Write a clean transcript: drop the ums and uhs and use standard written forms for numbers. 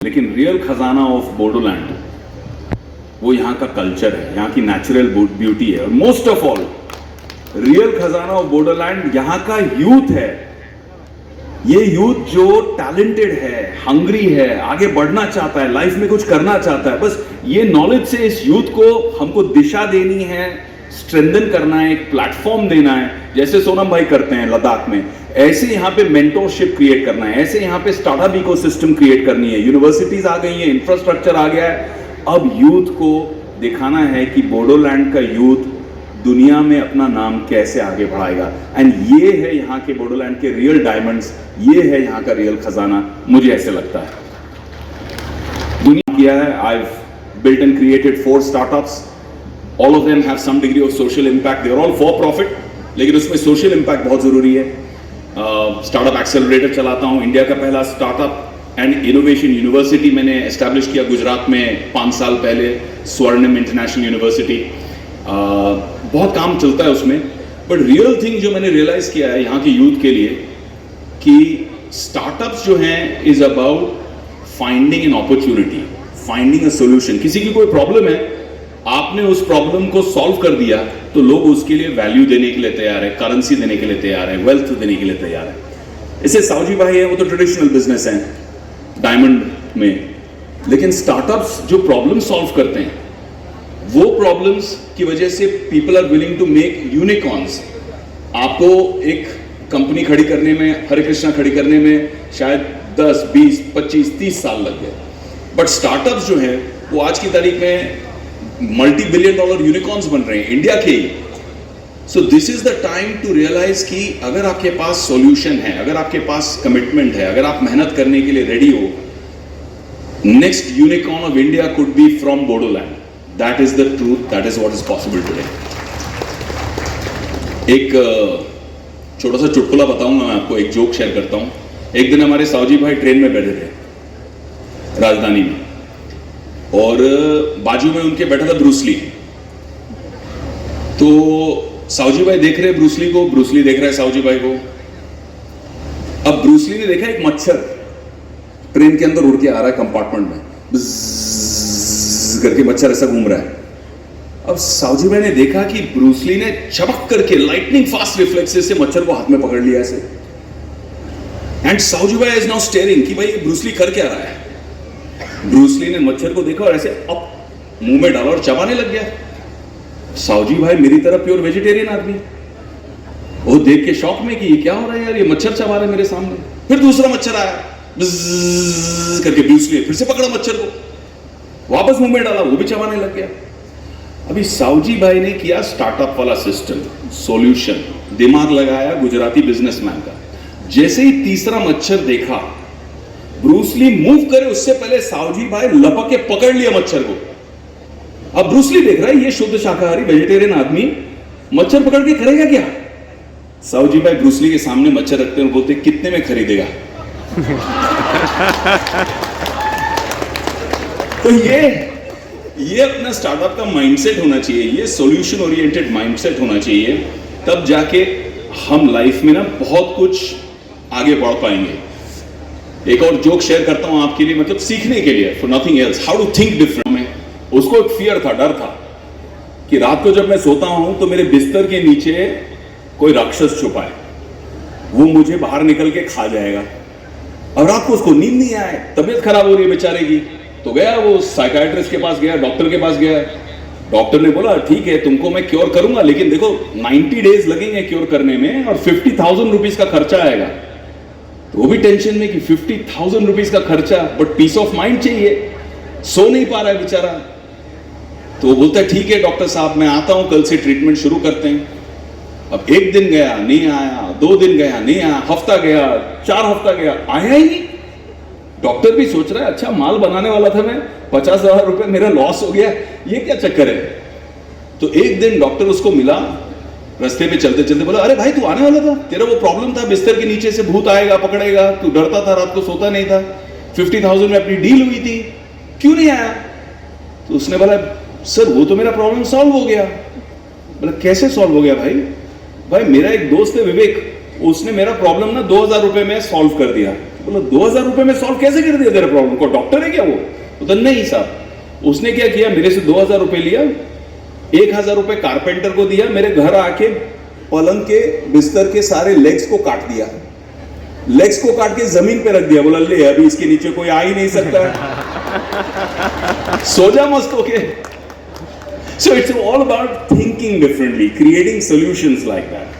लेकिन रियल खजाना ऑफ बोडोलैंड वो यहाँ का कल्चर है, यहाँ की नेचुरल ब्यूटी है, और मोस्ट ऑफ ऑल रियल खजाना ऑफ बोडोलैंड यहाँ का यूथ है। ये यूथ जो टैलेंटेड है, हंग्री है, आगे बढ़ना चाहता है, लाइफ में कुछ करना चाहता है, बस ये नॉलेज से इस यूथ को हमको दिशा देनी है, स्ट्रेंथन करना है, एक प्लेटफॉर्म देना है, जैसे सोनम भाई करते हैं लद्दाख में। ऐसे यहाँ पे मेंटोरशिप क्रिएट करना है, ऐसे यहाँ पे स्टार्टअप इकोसिस्टम क्रिएट करनी है। यूनिवर्सिटीज आ गई हैं, इंफ्रास्ट्रक्चर आ गया है। अब यूथ को दिखाना है कि बोडोलैंड का यूथ दुनिया में अपना नाम कैसे आगे बढ़ाएगा। एंड ये है यहाँ के बोडोलैंड के रियल डायमंड्स, ये है यहाँ का रियल खजाना, मुझे ऐसे लगता है। दुनिया किया है, I've built and created 4 startups. All of them have some degree of social impact. They are all for profit, लेकिन उसमें social impact बहुत जरूरी है। स्टार्टअप एक्सेलरेटर चलाता हूँ, इंडिया का पहला स्टार्टअप एंड इनोवेशन यूनिवर्सिटी मैंने एस्टैब्लिश किया गुजरात में 5 साल पहले, स्वर्णिम इंटरनेशनल यूनिवर्सिटी। बहुत काम चलता है उसमें, बट रियल थिंग जो मैंने रियलाइज किया है यहाँ के यूथ के लिए कि स्टार्टअप्स जो हैं is about finding an opportunity, finding a solution. किसी की कोई प्रॉब्लम है, आपने उस प्रॉब्लम को सॉल्व कर दिया तो लोग उसके लिए वैल्यू देने के लिए तैयार है, करेंसी देने के लिए तैयार है, वेल्थ देने के लिए तैयार है। इसे सावजी भाई है, वो तो ट्रेडिशनल बिजनेस है डायमंड में, लेकिन स्टार्टअप्स जो प्रॉब्लम सॉल्व करते हैं वो प्रॉब्लम्स की वजह से people are willing to make unicorns. आपको एक कंपनी खड़ी करने में, हरे कृष्णा खड़ी करने में शायद 10, 20, 25, 30 साल लग गए, बट स्टार्टअप्स जो हैं वो आज की तारीख में मल्टी बिलियन डॉलर यूनिकॉर्न्स बन रहे हैं इंडिया के ही। So this is the time to realise कि अगर आपके पास सॉल्यूशन है, अगर आपके पास कमिटमेंट है, अगर आप मेहनत करने के लिए रेडी हो, next unicorn of India could be from Bodoland. That is the truth, that is what is possible today. एक छोटा सा चुटकुला बताऊंगा मैं आपको, एक जोक शेयर करता हूं। एक दिन हमारे सावजी भाई ट्रेन में बैठे थे राजधानी में, और बाजू में उनके बैठा था ब्रूसली। तो सावजी भाई देख रहे ब्रूसली को, ब्रूसली देख रहा है सावजी भाई को। अब ब्रूसली ने देखा एक मच्छर ट्रेन के अंदर उड़ के आ रहा है कंपार्टमेंट में, करके मच्छर ऐसा घूम रहा है। अब सावजी भाई ने देखा कि ब्रूसली ने चमक करके लाइटनिंग फास्ट रिफ्लेक्सेस से मच्छर को हाथ में पकड़ लिया ऐसे। एंड सावजी भाई इज नाउ स्टेयरिंग कि भाई ये ब्रूसली कर क्या रहा है। ब्रूसली ने मच्छर को देखा और ऐसे अप मुंह में डाला और चबाने लग गया। सावजी भाई मेरी तरफ प्योर वेजिटेरियन आदमी, वो देख के शॉक में कि ये क्या हो रहा है यार, ये मच्छर चबा रहा है मेरे सामने। फिर दूसरा मच्छर आया, बिज़ करके ब्रूसली फिर से पकड़ा मच्छर को, वापस मुंह में डाला, वो भी चबाने लग गया। अभी सावजी भाई ने किया स्टार्टअप वाला सिस्टम, सॉल्यूशन, दिमाग लगाया गुजराती बिजनेसमैन का। जैसे ही तीसरा मच्छर देखा, ब्रूसली मूव करे उससे पहले सावजी भाई लपक के पकड़ लिया मच्छर को। अब ब्रूसली देख रहा है ये शुद्ध शाकाहारी वेजिटेरियन आदमी मच्छर पकड़ के करेगा क्या। सावजी भाई ब्रूसली के सामने मच्छर रखते हैं और बोलते कितने में खरीदेगा। तो ये अपना स्टार्टअप का माइंडसेट होना चाहिए, ये सॉल्यूशन ओरिएंटेड माइंडसेट होना चाहिए, तब जाके हम लाइफ में ना बहुत कुछ आगे बढ़ पाएंगे। एक और जोक शेयर करता हूं आपके लिए, मतलब सीखने के लिए, for nothing else, how to think different. में उसको एक फियर था, डर था कि रात को जब मैं सोता हूं तो मेरे बिस्तर के नीचे कोई राक्षस छुपा है, वो मुझे बाहर निकल के खा जाएगा। अब रात को उसको नींद नहीं आए, तबीयत खराब हो रही है बेचारे की, तो गया वो साइकाइट्रिस्ट के पास गया, डॉक्टर के पास गया। डॉक्टर ने बोला ठीक है तुमको मैं क्योर करूंगा, लेकिन देखो 90 डेज लगेंगे क्योर करने में और 50,000 रुपीज का खर्चा आएगा। तो वो भी टेंशन में कि 50,000 रुपीज का खर्चा, बट पीस ऑफ माइंड चाहिए, सो नहीं पा रहा है बेचारा। तो वो बोलता है ठीक है डॉक्टर साहब मैं आता हूं, कल से ट्रीटमेंट शुरू करते हैं। अब 1 दिन गया नहीं आया, 2 दिन गया नहीं आया, हफ्ता गया, 4 हफ्ता गया, आया ही नहीं। डॉक्टर भी सोच रहा है अच्छा माल बनाने वाला था मैं, 50,000 रुपए मेरा लॉस हो गया, ये क्या चक्कर है। तो एक दिन डॉक्टर उसको मिला, रास्ते पे चलते चलते बोला अरे भाई तू आने वाला था, तेरा वो प्रॉब्लम था बिस्तर के नीचे से भूत आएगा पकड़ेगा, तू डरता था, रात को सोता नहीं था, 50,000 में अपनी डील हुई थी, क्यों नहीं आया। तो उसने बोला सर वो तो मेरा प्रॉब्लम सॉल्व हो गया। बोला कैसे सॉल्व हो गया भाई। भाई मेरा एक दोस्त है विवेक, उसने मेरा प्रॉब्लम ना 2,000 रुपए में सॉल्व कर दिया। बोला 2000 रुपए में सॉल्व कैसे कर दिया तेरा प्रॉब्लम को, डॉक्टर है क्या वो तो नहीं साहब। उसने क्या किया, मेरे से 2000 रुपए लिया, 1000 रुपए कारपेंटर को दिया, मेरे घर आके पलंग के बिस्तर के सारे लेग्स को काट दिया, लेग्स को काट के जमीन पे रख दिया, बोला ले अभी इसके नीचे कोई आ ही नहीं सकता है, सो जा मस्त होके। So it's all about thinking differently, creating solutions like that.